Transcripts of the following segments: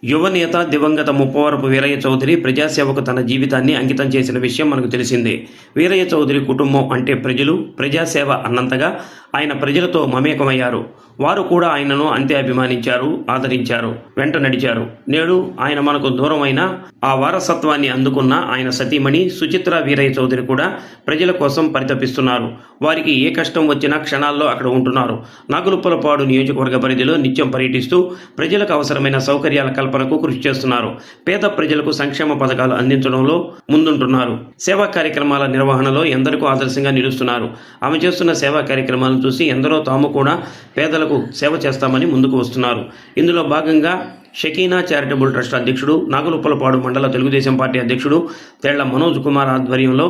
యువనేత దివంగత ముప్పవరపు వీరయ్య చౌదరి ప్రజాసేవకు తన జీవితాన్ని అంకితం చేసిన విషయం మనకు తెలిసిందే. వీరయ్య చౌదరి కుటుంబం అంటే ప్రజలు, ప్రజాసేవ అన్నంతగా ఆయన ప్రజలతో మమేకమయ్యారు. వారు కూడా ఆయనను అంతే అభిమానించారు, ఆదరించారు, వెంట నడిచారు. నేడు ఆయన మనకు దూరమైన ఆ వారసత్వాన్ని అందుకున్న ఆయన సతీమణి సుచిత్ర వీరయ్య చౌదరి కూడా ప్రజల కోసం పరితపిస్తున్నారు. వారికి ఏ కష్టం వచ్చినా క్షణాల్లో అక్కడ ఉంటున్నారు. నాగులుప్పలపాడు నియోజకవర్గ పరిధిలో నిత్యం పర్యటిస్తూ ప్రజలకు అవసరమైన సౌకర్యాల కల్పనకు కృషి చేస్తున్నారు. పేద ప్రజలకు సంక్షేమ పథకాలు అందించడంలో ముందుంటున్నారు. సేవా కార్యక్రమాల నిర్వహణలో ఎందరికో ఆదర్శంగా నిలుస్తున్నారు. ఆమె చేస్తున్న సేవా కార్యక్రమాలను చూసి ఎందరో తాము కూడా పేదలకు సేవ చేస్తామని ముందుకు వస్తున్నారు. ఇందులో భాగంగా షకీనా చారిటబుల్ ట్రస్ట్ అధ్యక్షుడు, నాగులుప్పలపాడు మండల తెలుగుదేశం పార్టీ అధ్యక్షుడు తేళ్ల మనోజ్ కుమార్ ఆధ్వర్యంలో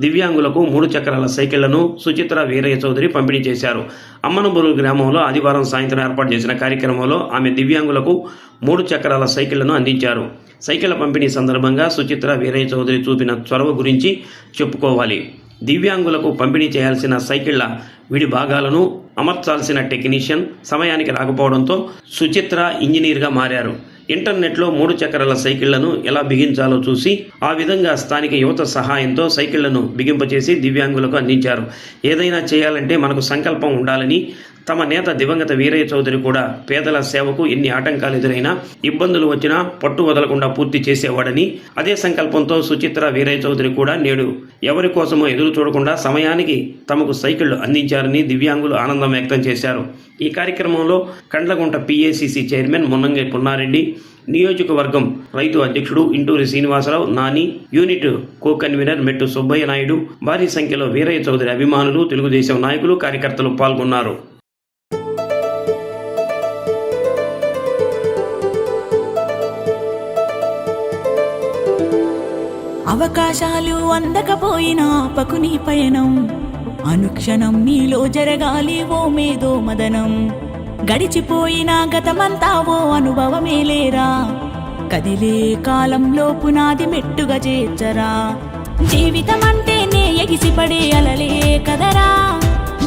దివ్యాంగులకు 3 చక్రాల సైకిళ్లను సుచిత్ర వీరయ్య చౌదరి పంపిణీ చేశారు. అమ్మనబురు గ్రామంలో ఆదివారం సాయంత్రం ఏర్పాటు చేసిన కార్యక్రమంలో ఆమె దివ్యాంగులకు 3 చక్రాల సైకిళ్లను అందించారు. సైకిళ్ల పంపిణీ సందర్భంగా సుచిత్ర వీరయ్య చౌదరి చూపిన చొరవ గురించి చెప్పుకోవాలి. దివ్యాంగులకు పంపిణీ చేయాల్సిన సైకిళ్ల విడి భాగాలను అమర్చాల్సిన టెక్నీషియన్ సమయానికి రాకపోవడంతో సుచిత్ర ఇంజనీర్గా మారారు. ఇంటర్నెట్లో 3 చక్రాల సైకిళ్లను ఎలా బిగించాలో చూసి ఆ విధంగా స్థానిక యువత సహాయంతో సైకిళ్లను బిగింపచేసి దివ్యాంగులకు అందించారు. ఏదైనా చేయాలంటే మనకు సంకల్పం ఉండాలని, తమ నేత దివంగత వీరయ్య చౌదరి కూడా పేదల సేవకు ఎన్ని ఆటంకాలు ఎదురైనా, ఇబ్బందులు వచ్చినా పట్టు వదలకుండా పూర్తి చేసేవాడని, అదే సంకల్పంతో సుచిత్ర వీరయ్య చౌదరి కూడా నేడు ఎవరి కోసమో ఎదురు చూడకుండా సమయానికి తమకు సైకిళ్లు అందించారని దివ్యాంగులు ఆనందం వ్యక్తం చేశారు. ఈ కార్యక్రమంలో కండ్లగుంట పిఏసిసి చైర్మన్ మున్నంగి పున్నారెడ్డి, నియోజకవర్గం రైతు అధ్యక్షుడు Inturi Srinivasarao, Nani, unit co convener Mettu Subbaiah Naidu, భారీ సంఖ్యలో వీరయ్య చౌదరి అభిమానులు, తెలుగుదేశం నాయకులు, కార్యకర్తలు పాల్గొన్నారు. అవకాశాలు అందకపోయినా ఆపకుని పయనం, అనుక్షణం నీలో జరగాలి ఓ మేధో మదనం. గడిచిపోయిన గతమంతా ఓ అనుభవమేలేరా, కదిలే కాలంలో పునాది మెట్టుగా చేర్చరా. జీవితం అంటేనే ఎగిసిపడే అలలే కదరా,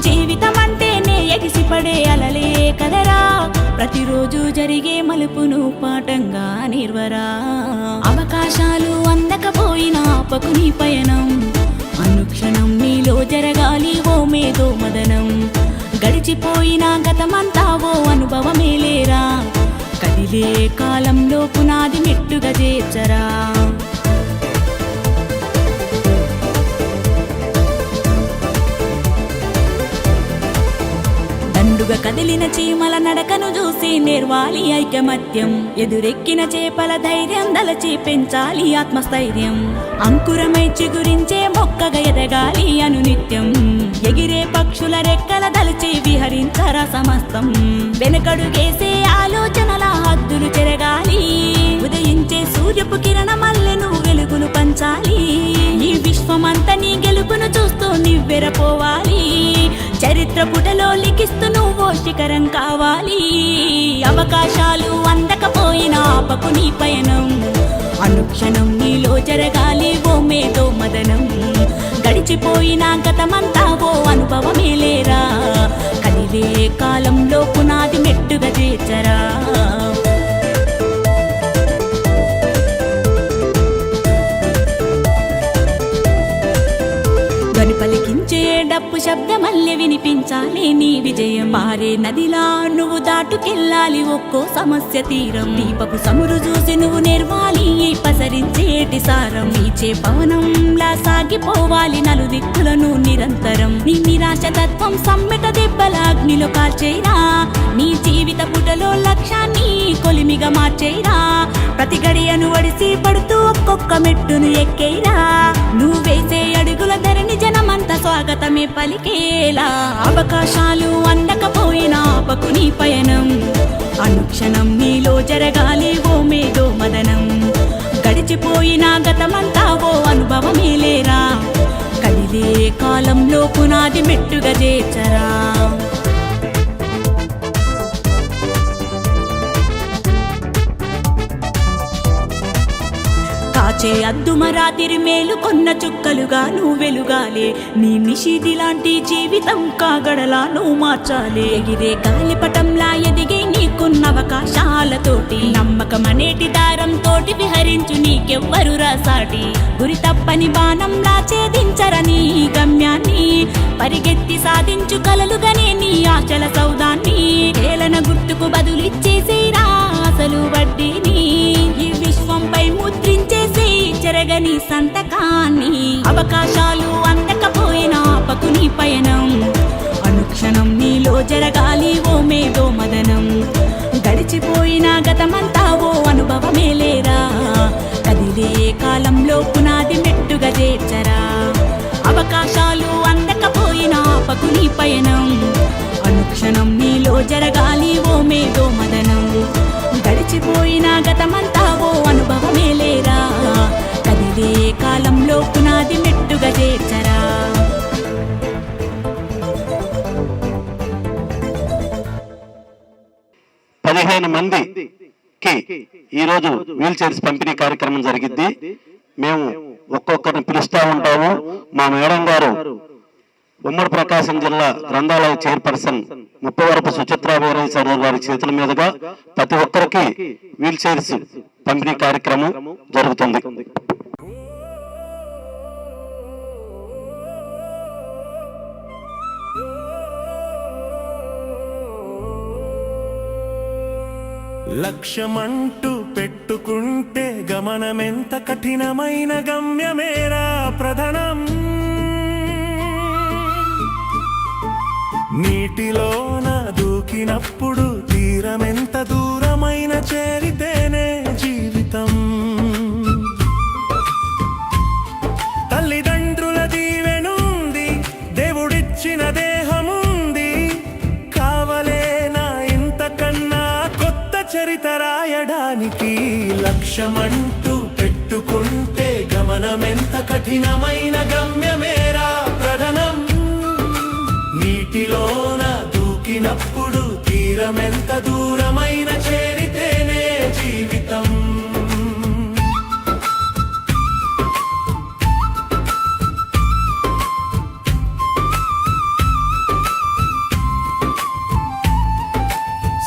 జీవితం అంటేనే ఎగిసిపడే అలలే కదరా. ప్రతిరోజు జరిగే మలుపును పాఠంగా నిర్వరా. అవకాశాలు అందకపోయినా ఆపకుని పయనం, అనుక్షణం నీలో జరగాలి ఓ మేధో మదనం. గడిచిపోయిన గతమంతా ఓ అనుభవమేలేరా, కదిలే కాలంలో పునాది మెట్టుగా చేర్చరా. దండుగా కదిలిన చీమల నడకను చూసి నేర్వాలి ఐకమత్యం, ఎదురెక్కిన చేపల ధైర్యం దలచి పెంచాలి ఆత్మస్థైర్యం. అంకురమై చిగురించే మొక్కగా ఎదగాలి అనునిత్యం, ఎగిరే పక్షుల రెక్కల దలచి విహరించరా సమస్తం. వెనకడుగేసే ఆలోచనల హద్దులు చెరగాలి, ఉదయించే సూర్యపు కిరణ మల్లెను వెలుగులు పంచాలి. ఈ విశ్వమంతా నీ గెలుపును చూస్తూ నివ్వెరపోవాలి, చరిత్ర పుటలో లిఖిస్తూ నువ్వో శిఖరం కావాలి. అవకాశాలు అందకపోయినా ఆపకుని పయనం, అనుక్షణం నీలో జరగాలి ఓ మేధో మదనం. గడిచిపోయిన గతమంతా ఓ అనుభవమేలేరా, కదిలే కాలంలో పునాది మెట్టుగా చేర్చరా. ధ్వని పలికించే డప్పు శబ్దమల్లె వినిపించాలి నీ విజయం. మారే నదిలా నువ్వు దాటుకెళ్ళాలి ఒక్కో సమస్య తీరం. దీపపు సమురు చూసి నువ్వు నేర్వాలి పసరించేటి సారం. నీచే పవనంలా సాగిపోవాలి నలుదిక్కులను నిరంతరం. నీ నిరాశ తత్వం సమ్మెట దెబ్బల అగ్నిలో కాల్చేరా, నీ జీవిత పుటలో లక్ష్యాన్ని కొలిమిగా మార్చేరా. ప్రతి గడియను వడిసి పడుతూ ఒక్కొక్క మెట్టును ఎక్కేరా, నువ్వు వేసే అడుగుల ధరణి జనమంతా స్వాగతమే పలికేలా. అవకాశాలు అందకపోయినా ఆపకుని పయనం, అనుక్షణం నీలో జరగాలి ఓ మేధో మదనం. గడిచిపోయిన గతమంతా ఓ అనుభవమేలేరా, కదిలే కాలంలో పునాది మెట్టుగా చేర్చరా. కాచే అద్దుమరాతిరి మేలు కొన్న చుక్కలుగా నువ్వు వెలుగాలే నీ నిషిది లాంటి జీవితం కాగడలా నువ్వు మార్చాలే ఎగిరే గాలిపటంలా ఎదిగే నీకున్న అవకాశాలతోటి నమ్మకమనేటి దారంతోటి విహరించు నీకెవ్వరు రాసాటి గురి తప్పని బాణంలా ఛేదించరని గమ్యాన్ని పరిగెత్తి సాధించు కలలుగానే నీ ఆశల సౌదాన్ని ఏలన గుర్తుకు బదులిచ్చేసేరా అసలు వడ్డీని ఈ విశ్వంపై ముద్రించేసి చెరగని సంతకాన్ని అవకాశాలు అందకపోయినా పకుని పయనం అనుక్షణం నీలో జరగాలి ఓ మేధో మదనం గడిచిపోయిన గతమంతా ఓ అనుభవమే లేరా కదిలే కాలంలో పునాది మెట్టుగా చేర్చరా అవకాశాలు అందకపోయినా పకుని పయనం అనుక్షణం నీలో జరగాలి ఓ మేధో మదనం గడిచిపోయిన గతమంతా ఓ అనుభవమే లేరా కదిలే కాలంలో పునాది మెట్టుగా చేర్చరా 15 మందికి ఈరోజు వీల్ చైర్స్ పంపిణీ కార్యక్రమం జరిగింది. మేము ఒక్కొక్కరిని పిలుస్తూ ఉంటాము. మా మేడం గారు ఉమ్మడి ప్రకాశం జిల్లా గ్రంథాలయ చైర్పర్సన్ ముప్పవరపు సుచిత్రాబోరావు సార్ వారి చేతుల మీదుగా ప్రతి ఒక్కరికి వీల్ చైర్స్ పంపిణీ కార్యక్రమం జరుగుతుంది. లక్ష్యమంటూ పెట్టుకుంటే గమనమెంత కఠినమైన గమ్యమేరా ప్రధానం. నీటిలోన దూకినప్పుడు తీరమెంత దూరమైన చేరితేనే జీవితం. తల్లిదండ్రుల దీవెనుంది, దేవుడిచ్చిన దేహముంది, కావలేనా ఇంతకన్నా కొత్త చరిత రాయడానికి. లక్ష్యమంటూ పెట్టుకుంటే గమనమెంత కఠినమైన గమ్యమేరా ప్రధానం. నీటిలోన దూకినప్పుడు తీరమెంత దూరమైన చేరితేనే జీవితం.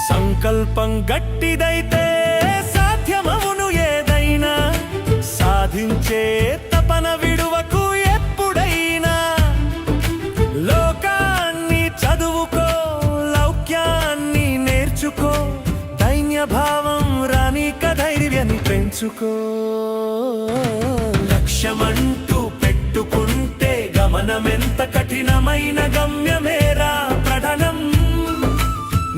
సంకల్పం గట్టిదైతే సాధ్యమవును ఏదైనా. సాధించే తపన విడువకు ఎప్పుడైనా. లోకాన్ని చదువుకో, లౌక్యాన్ని నేర్చుకో, దైన్య భావం రానిక ధైర్యాన్ని పెంచుకో. లక్ష్యమంటూ పెట్టుకుంటే గమనమెంత కఠినమైన గమ్యమేరా ప్రధానం.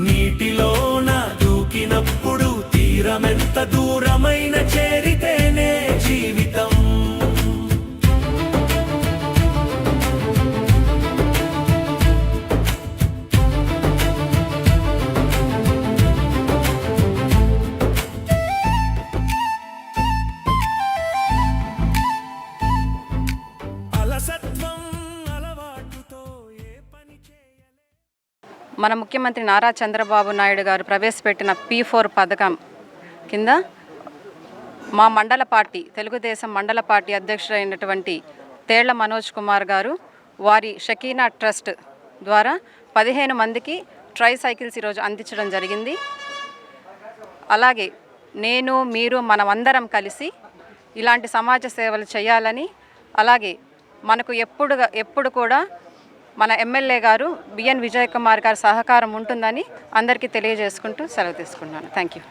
నీటిలోన దూకినప్పుడు తీరమెంత దూరమైన చేరితేనే జీవితం. అలసత్వం అలవాటుతో ఏ పని చేయలే. మన ముఖ్యమంత్రి నారా చంద్రబాబు నాయుడు గారు ప్రవేశపెట్టిన P4 పథకం కింద మా మండల పార్టీ తెలుగుదేశం మండల పార్టీ అధ్యక్షుడైనటువంటి తేళ్ల మనోజ్ కుమార్ గారు వారి షకీనా ట్రస్ట్ ద్వారా 15 మందికి ట్రైసైకిల్స్ ఈరోజు అందించడం జరిగింది. అలాగే నేను మీరు మనమందరం కలిసి ఇలాంటి సమాజ సేవలు చేయాలని, అలాగే మనకు ఎప్పుడు కూడా మన ఎమ్మెల్యే గారు బిఎన్ విజయ్ కుమార్ గారి సహకారం ఉంటుందని అందరికీ తెలియజేసుకుంటూ సెలవు తీసుకున్నాను. Thank you.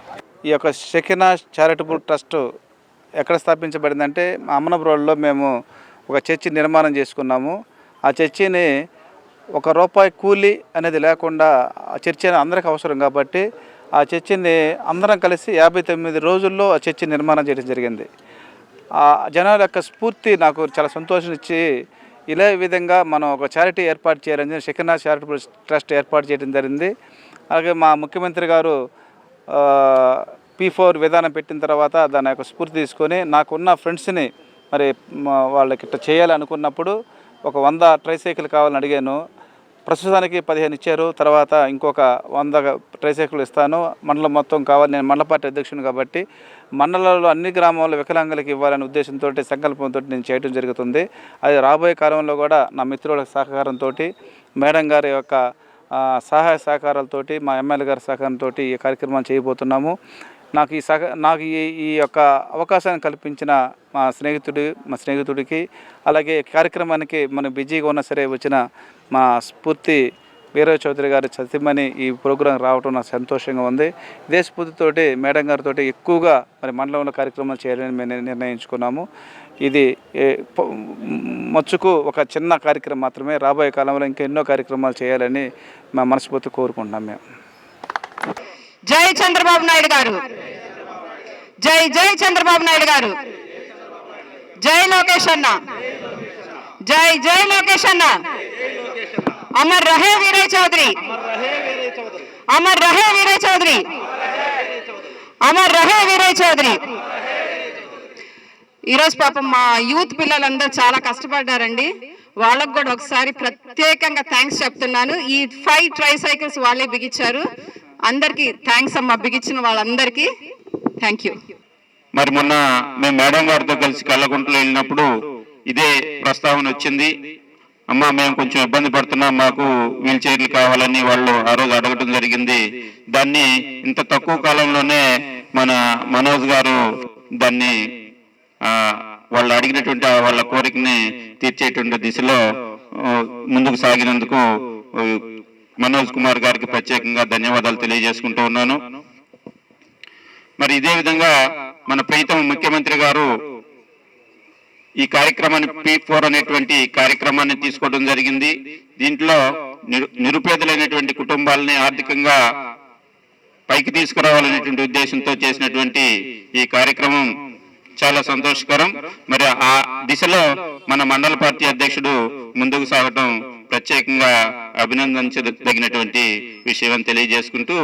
ఈ యొక్క షకీనా చారిటబుల్ ట్రస్ట్ ఎక్కడ స్థాపించబడిందంటే మా అమ్మనబ్రోడ్లో మేము ఒక చర్చి నిర్మాణం చేసుకున్నాము. ఆ చర్చిని ₹1 కూలీ అనేది లేకుండా ఆ చర్చి అందరికీ అవసరం కాబట్టి ఆ చర్చిని అందరం కలిసి 59 రోజుల్లో ఆ చర్చి నిర్మాణం చేయడం జరిగింది. ఆ జనాల యొక్క స్ఫూర్తి నాకు చాలా సంతోషం ఇచ్చి ఇలా విధంగా మనం ఒక చారిటీ ఏర్పాటు చేయాలని షకీనా చారిటబుల్ ట్రస్ట్ ఏర్పాటు చేయడం జరిగింది. అలాగే మా ముఖ్యమంత్రి గారు P4 విధానం పెట్టిన తర్వాత దాని యొక్క స్ఫూర్తి తీసుకొని నాకున్న ఫ్రెండ్స్ని మరి వాళ్ళకి ఇట్లా చేయాలనుకున్నప్పుడు ఒక 100 ట్రైసైకిల్ కావాలని అడిగాను. ప్రస్తుతానికి 15 ఇచ్చారు. తర్వాత ఇంకొక 100 ట్రైసైకిల్ ఇస్తాను. మండలం మొత్తం కావాలి. నేను మండల పార్టీ అధ్యక్షుని కాబట్టి మండలంలో అన్ని గ్రామాల్లో వికలాంగులకు ఇవ్వాలనే ఉద్దేశంతో, సంకల్పంతో నేను చేయడం జరుగుతుంది. అది రాబోయే కాలంలో కూడా నా మిత్రుల సహకారంతో, మేడం గారి యొక్క సహాయ సహకారాలతోటి, మా ఎమ్మెల్యే గారి సహకారంతో ఈ కార్యక్రమాన్ని చేయబోతున్నాము. నాకు ఈ యొక్క అవకాశాన్ని కల్పించిన మా స్నేహితుడికి, అలాగే కార్యక్రమానికి మనం బిజీగా ఉన్నా సరే వచ్చిన మా స్ఫూర్తి వీరయ్య చౌదరి గారి సతీమణి ఈ ప్రోగ్రాం రావడం నాకు సంతోషంగా ఉంది. ఇదే స్ఫూర్తితోటి మేడం గారితో ఎక్కువగా మరి మండలంలో కార్యక్రమాలు చేయాలని మేము నిర్ణయించుకున్నాము. ఇది మచ్చుకు ఒక చిన్న కార్యక్రమం మాత్రమే. రాబోయే కాలంలో ఇంకా ఎన్నో కార్యక్రమాలు చేయాలని మా మనస్ఫూర్తి కోరుకుంటున్నాం మేము. జై చంద్రబాబు నాయుడు గారు, జై జై చంద్రబాబు నాయుడు గారు, జై లోకేష్ అన్న, జై జై లోకేష్ అన్న, అమర్ రహే వీరయ్య చౌదరి, అమర్ రహే వీరయ్య చౌదరి, అమర్ రహే వీరయ్య చౌదరి. ఈరోజు పాపం మా యూత్ పిల్లలందరూ చాలా కష్టపడ్డారండి. వాళ్ళకు కూడా ఒకసారి ప్రత్యేకంగా థ్యాంక్స్ చెప్తున్నాను. ఈ 5 ట్రైసైకిల్స్ వాళ్ళే బిగించారు. అందరికీ థ్యాంక్స్ అమ్మా, బిగించిన వాళ్ళందరికీ థ్యాంక్ యూ. మరి మొన్న మేము మేడం గారితో కలిసి కళ్ళగుంటలో వెళ్ళినప్పుడు ఇదే ప్రస్తావన వచ్చింది. అమ్మ మేము కొంచెం ఇబ్బంది పడుతున్నాం, మాకు వీల్ చైర్లు కావాలని వాళ్ళు ఆ రోజు అడగటం జరిగింది. దాన్ని ఇంత తక్కువ కాలంలోనే మన మనోజ్ గారు దాన్ని వాళ్ళు అడిగినటువంటి వాళ్ళ కోరికని తీర్చేటువంటి దిశలో ముందుకు సాగినందుకు మనోజ్ కుమార్ గారికి ప్రత్యేకంగా ధన్యవాదాలు తెలియజేసుకుంటూ ఉన్నాను. మరి ఇదే విధంగా మన ప్రీతమ ముఖ్యమంత్రి గారు ఈ కార్యక్రమాన్ని P4 అనేటువంటి కార్యక్రమాన్ని తీసుకోవడం జరిగింది. దీంట్లో నిరుపేదలైనటువంటి కుటుంబాలని ఆర్థికంగా పైకి తీసుకురావాలనేటువంటి ఉద్దేశంతో చేసినటువంటి ఈ కార్యక్రమం చాలా సంతోషకరం. మరి ఆ దిశలో మన మండల పార్టీ అధ్యక్షుడు ముందుకు సాగటం ప్రత్యేకంగా అభినందించదగినటువంటి విషయం అని తెలియజేసుకుంటూ